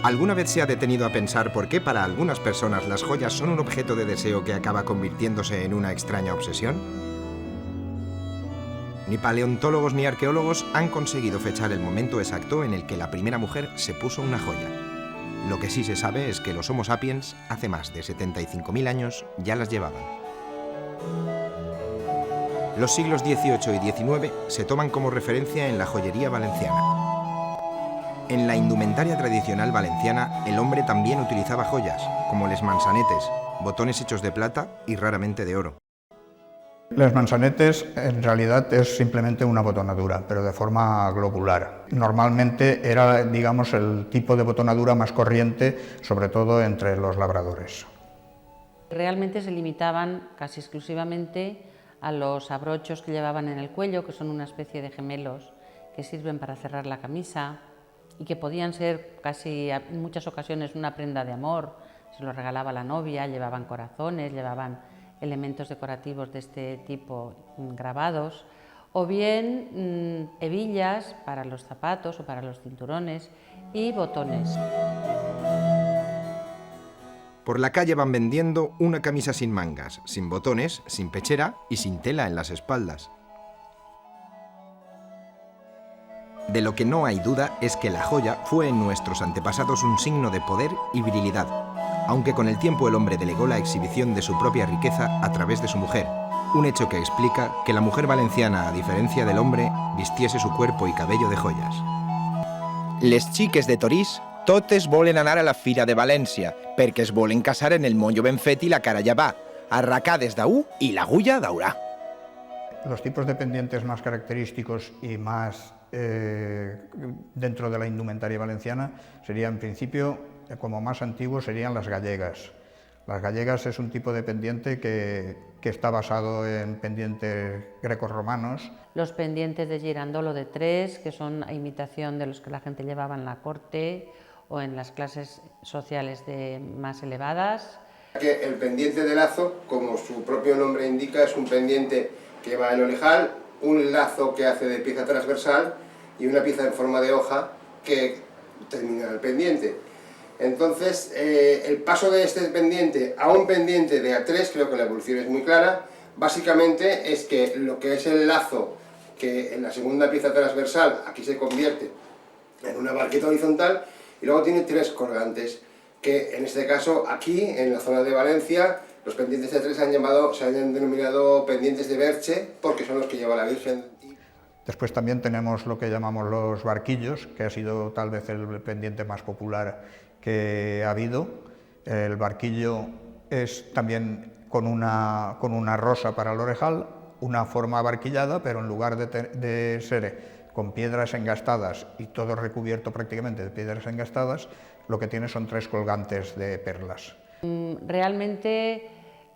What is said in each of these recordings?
¿Alguna vez se ha detenido a pensar por qué para algunas personas las joyas son un objeto de deseo que acaba convirtiéndose en una extraña obsesión? Ni paleontólogos ni arqueólogos han conseguido fechar el momento exacto en el que la primera mujer se puso una joya. Lo que sí se sabe es que los Homo sapiens, hace más de 75.000 años, ya las llevaban. Los siglos XVIII y XIX se toman como referencia en la joyería valenciana. En la indumentaria tradicional valenciana, el hombre también utilizaba joyas, como les mansanetes, botones hechos de plata y raramente de oro. Les mansanetes en realidad es simplemente una botonadura, pero de forma globular. Normalmente era, digamos, el tipo de botonadura más corriente, sobre todo entre los labradores. Realmente se limitaban casi exclusivamente a los abrochos que llevaban en el cuello, que son una especie de gemelos que sirven para cerrar la camisa y que podían ser casi en muchas ocasiones una prenda de amor. Se los regalaba la novia, llevaban corazones, llevaban elementos decorativos de este tipo grabados, o bien hebillas para los zapatos o para los cinturones y botones. Por la calle van vendiendo una camisa sin mangas, sin botones, sin pechera y sin tela en las espaldas. De lo que no hay duda es que la joya fue en nuestros antepasados un signo de poder y virilidad, aunque con el tiempo el hombre delegó la exhibición de su propia riqueza a través de su mujer, un hecho que explica que la mujer valenciana, a diferencia del hombre, vistiese su cuerpo y cabello de joyas. Les xiques de Torís totes volen anar a la Fira de València perquè es volen casar en el monyo ben fet i la cara ja va, arracades d'au i l'agulla daurà. Los tipos de pendientes más característicos y más dentro de la indumentaria valenciana serían, en principio, como más antiguos, serían las gallegas. Las gallegas es un tipo de pendiente que está basado en pendientes grecorromanos. Los pendientes de girandolo de tres, que son a imitación de los que la gente llevaba en la corte o en las clases sociales más elevadas. El pendiente de lazo, como su propio nombre indica, es un pendiente que lleva el olejal, un lazo que hace de pieza transversal y una pieza en forma de hoja que termina el pendiente. Entonces, el paso de este pendiente a un pendiente de A3, creo que la evolución es muy clara. Básicamente es que lo que es el lazo, que en la segunda pieza transversal aquí se convierte en una barqueta horizontal, y luego tiene tres colgantes, que en este caso aquí, en la zona de Valencia, los pendientes de A3 se han denominado pendientes de Berche, porque son los que lleva la Virgen. Después también tenemos lo que llamamos los barquillos, que ha sido tal vez el pendiente más popular que ha habido. El barquillo es también con una rosa para el orejal, una forma barquillada, pero en lugar de ser con piedras engastadas y todo recubierto prácticamente de piedras engastadas, lo que tiene son tres colgantes de perlas. Realmente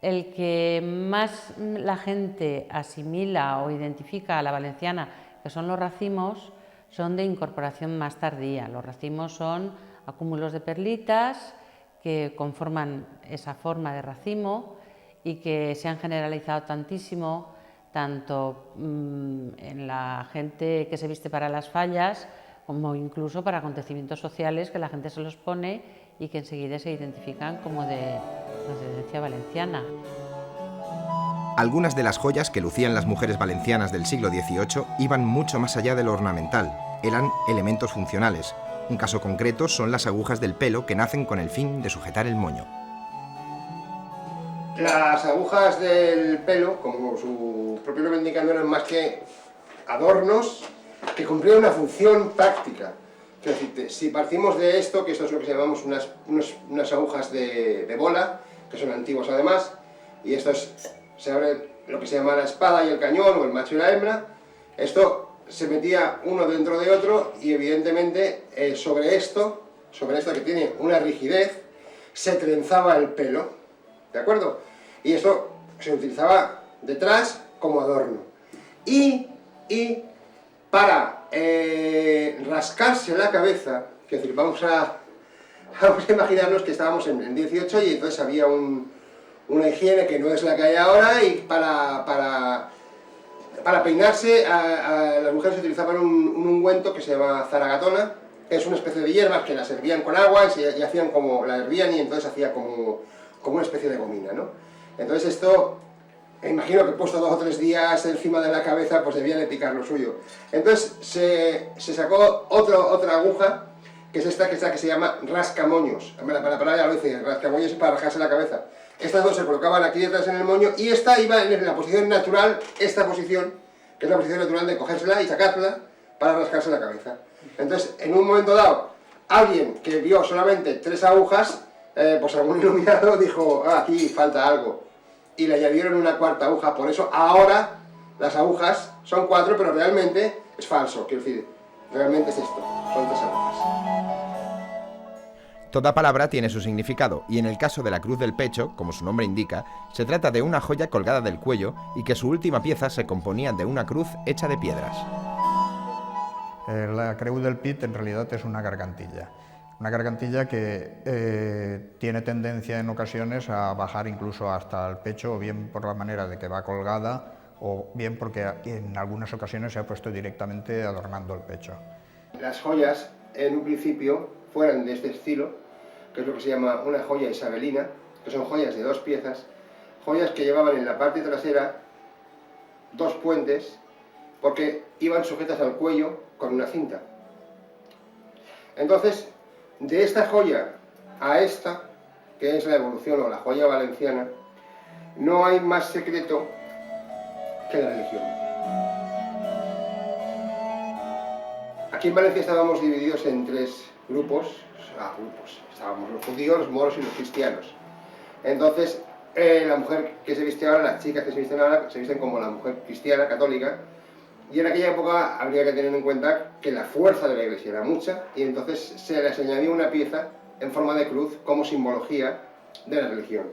el que más la gente asimila o identifica a la valenciana, que son los racimos, son de incorporación más tardía. Los racimos son acúmulos de perlitas que conforman esa forma de racimo y que se han generalizado tantísimo, tanto en la gente que se viste para las fallas, como incluso para acontecimientos sociales que la gente se los pone y que enseguida se identifican como de procedencia valenciana. Algunas de las joyas que lucían las mujeres valencianas del siglo XVIII iban mucho más allá de lo ornamental, eran elementos funcionales. Un caso concreto son las agujas del pelo que nacen con el fin de sujetar el moño. Las agujas del pelo, como su propio nombre indica, no eran más que adornos que cumplían una función práctica. Es decir, si partimos de esto, que esto es lo que llamamos unas agujas de bola, que son antiguas además, y estos se abre lo que se llama la espada y el cañón, o el macho y la hembra, esto se metía uno dentro de otro y evidentemente sobre esto que tiene una rigidez, se trenzaba el pelo, ¿de acuerdo? Y esto se utilizaba detrás como adorno. Y para rascarse la cabeza, es decir, vamos a imaginarnos que estábamos en 18 y entonces había una higiene que no es la que hay ahora, y para peinarse las mujeres utilizaban un ungüento que se llama zaragatona, es una especie de hierbas que las hervían con agua y hacían como, la hervían y entonces hacía como una especie de gomina, ¿no? Entonces esto, imagino que puesto 2 o 3 días encima de la cabeza, pues debía de picar lo suyo. Entonces se sacó otra aguja, que es esta que se llama rascamoños. La palabra ya lo dice, rascamoños es para rascarse la cabeza. Estas dos se colocaban aquí detrás en el moño y esta iba en la posición natural, esta posición, que es la posición natural de cogérsela y sacársela para rascarse la cabeza. Entonces, en un momento dado, alguien que vio solamente 3 agujas, pues algún iluminado dijo, ah, aquí falta algo. Y le añadieron una 4ª aguja, por eso ahora las agujas son 4, pero realmente es falso, quiero decir, realmente es esto, son 3 agujas. Toda palabra tiene su significado, y en el caso de la cruz del pecho, como su nombre indica, se trata de una joya colgada del cuello y que su última pieza se componía de una cruz hecha de piedras. La creu del pit en realidad es una gargantilla que tiene tendencia en ocasiones a bajar incluso hasta el pecho, o bien por la manera de que va colgada, o bien porque en algunas ocasiones se ha puesto directamente adornando el pecho. Las joyas, en un principio, fueran de este estilo, que es lo que se llama una joya isabelina, que son joyas de 2 piezas, joyas que llevaban en la parte trasera 2 puentes, porque iban sujetas al cuello con una cinta. Entonces, de esta joya a esta, que es la evolución o la joya valenciana, no hay más secreto que la religión. Aquí en Valencia estábamos divididos en 3 grupos. Estábamos los judíos, los moros y los cristianos. Entonces, la mujer que se viste ahora, las chicas que se visten ahora, se visten como la mujer cristiana, católica, y en aquella época habría que tener en cuenta que la fuerza de la iglesia era mucha, y entonces se les añadió una pieza en forma de cruz como simbología de la religión.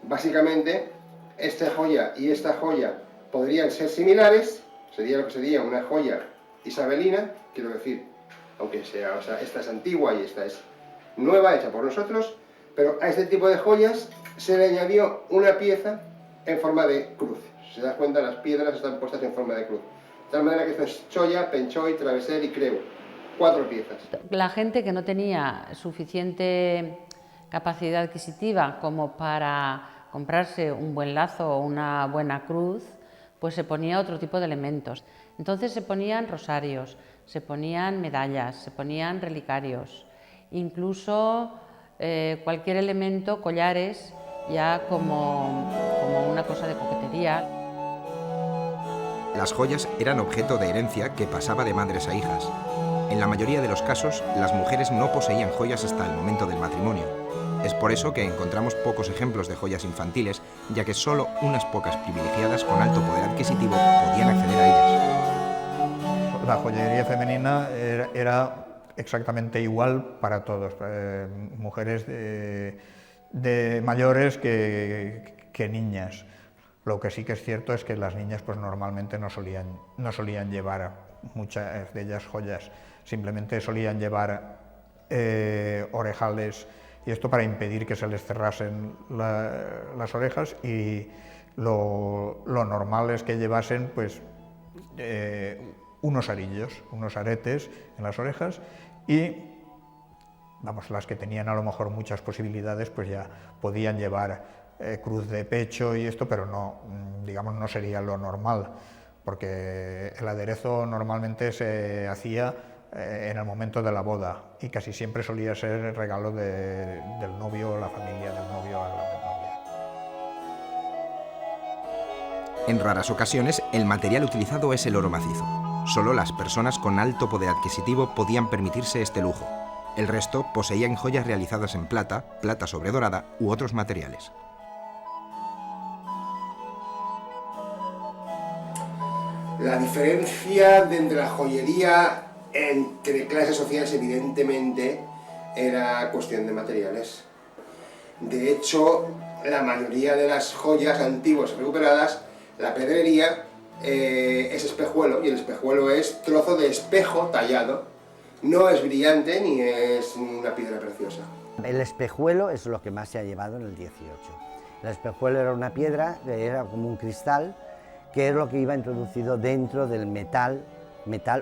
Básicamente, esta joya y esta joya podrían ser similares, sería lo que sería una joya isabelina, quiero decir, aunque sea, o sea, esta es antigua y esta es nueva, hecha por nosotros, pero a este tipo de joyas se le añadió una pieza en forma de cruz. Si te das cuenta, las piedras están puestas en forma de cruz. De tal manera que esto es cholla, penchoy, traveser y creu. 4 piezas. La gente que no tenía suficiente capacidad adquisitiva como para comprarse un buen lazo o una buena cruz, pues se ponía otro tipo de elementos. Entonces se ponían rosarios, se ponían medallas, se ponían relicarios, incluso cualquier elemento, collares, ya como una cosa de coquetería. Las joyas eran objeto de herencia que pasaba de madres a hijas. En la mayoría de los casos, las mujeres no poseían joyas hasta el momento del matrimonio. Es por eso que encontramos pocos ejemplos de joyas infantiles, ya que solo unas pocas privilegiadas con alto poder adquisitivo podían acceder a ellas. La joyería femenina era exactamente igual para todos, mujeres de mayores que niñas. Lo que sí que es cierto es que las niñas pues normalmente no solían llevar muchas de ellas joyas, simplemente solían llevar orejales, y esto para impedir que se les cerrasen las orejas, y lo normal es que llevasen pues unos arillos, unos aretes en las orejas, y vamos, las que tenían a lo mejor muchas posibilidades pues ya podían llevar cruz de pecho y esto, pero no, digamos, no sería lo normal, porque el aderezo normalmente se hacía en el momento de la boda y casi siempre solía ser el regalo del novio o la familia del novio a la novia. En raras ocasiones, el material utilizado es el oro macizo. Solo las personas con alto poder adquisitivo podían permitirse este lujo. El resto poseían joyas realizadas en plata, plata sobredorada u otros materiales. La diferencia entre la joyería entre clases sociales evidentemente era cuestión de materiales. De hecho, la mayoría de las joyas antiguas recuperadas, la pedrería es espejuelo, y el espejuelo es trozo de espejo tallado. No es brillante ni es una piedra preciosa. El espejuelo es lo que más se ha llevado en el 18. El espejuelo era una piedra, era como un cristal, que es lo que iba introducido dentro del metal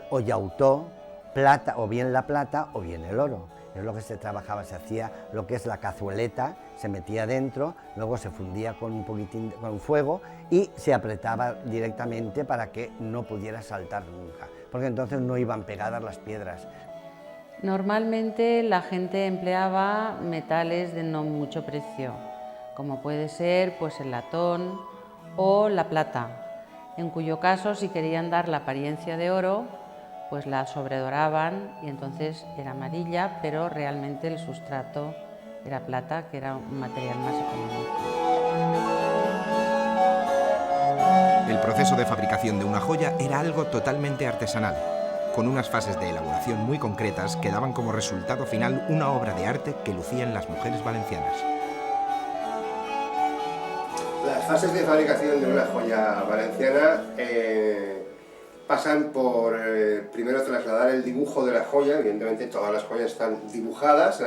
o llautó, plata, o bien la plata o bien el oro. Es lo que se trabajaba, se hacía lo que es la cazueleta, se metía dentro, luego se fundía con un poquitín con fuego y se apretaba directamente para que no pudiera saltar nunca, porque entonces no iban pegadas las piedras. Normalmente la gente empleaba metales de no mucho precio, como puede ser pues el latón o la plata, en cuyo caso, si querían dar la apariencia de oro, pues la sobredoraban y entonces era amarilla, pero realmente el sustrato era plata, que era un material más económico. El proceso de fabricación de una joya era algo totalmente artesanal, con unas fases de elaboración muy concretas que daban como resultado final una obra de arte que lucían las mujeres valencianas. Las fases de fabricación de una joya valenciana pasan por primero trasladar el dibujo de la joya. Evidentemente todas las joyas están dibujadas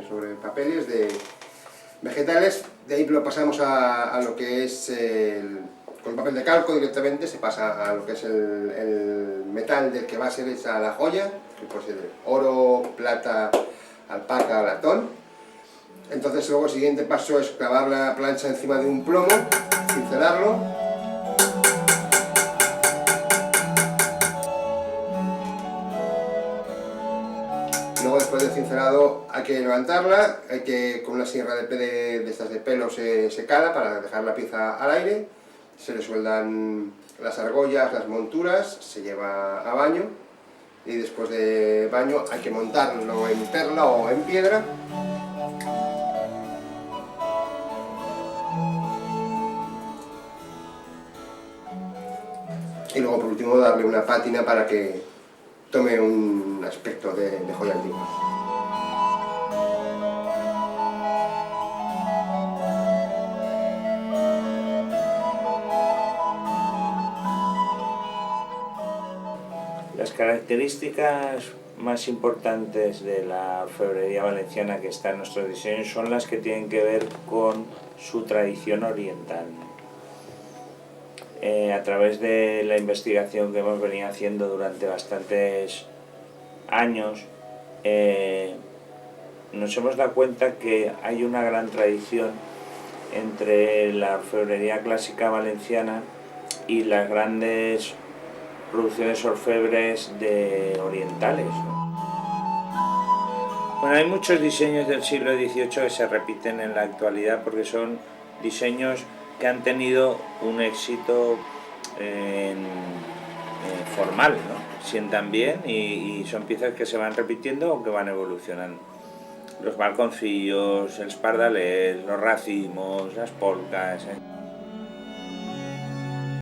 sobre papeles de vegetales, de ahí lo pasamos a lo que es con papel de calco directamente, se pasa a lo que es el metal del que va a ser hecha la joya, que puede ser oro, plata, alpaca, latón. Entonces luego el siguiente paso es clavar la plancha encima de un plomo, cincelarlo. Luego después del cincelado hay que levantarla, hay que con una sierra de estas de pelo se cala para dejar la pieza al aire, se le sueldan las argollas, las monturas, se lleva a baño y después de baño hay que montarlo en perla o en piedra. Y luego por último darle una pátina para que tome un aspecto de joya antigua. Las características más importantes de la orfebrería valenciana que está en nuestros diseños son las que tienen que ver con su tradición oriental. A través de la investigación que hemos venido haciendo durante bastantes años, nos hemos dado cuenta que hay una gran tradición entre la orfebrería clásica valenciana y las grandes producciones orfebres orientales, ¿no? Bueno, hay muchos diseños del siglo XVIII que se repiten en la actualidad porque son diseños que han tenido un éxito formal, ¿no? Sientan bien y son piezas que se van repitiendo o que van evolucionando. Los balconcillos, el espardalés, los racimos, las polcas,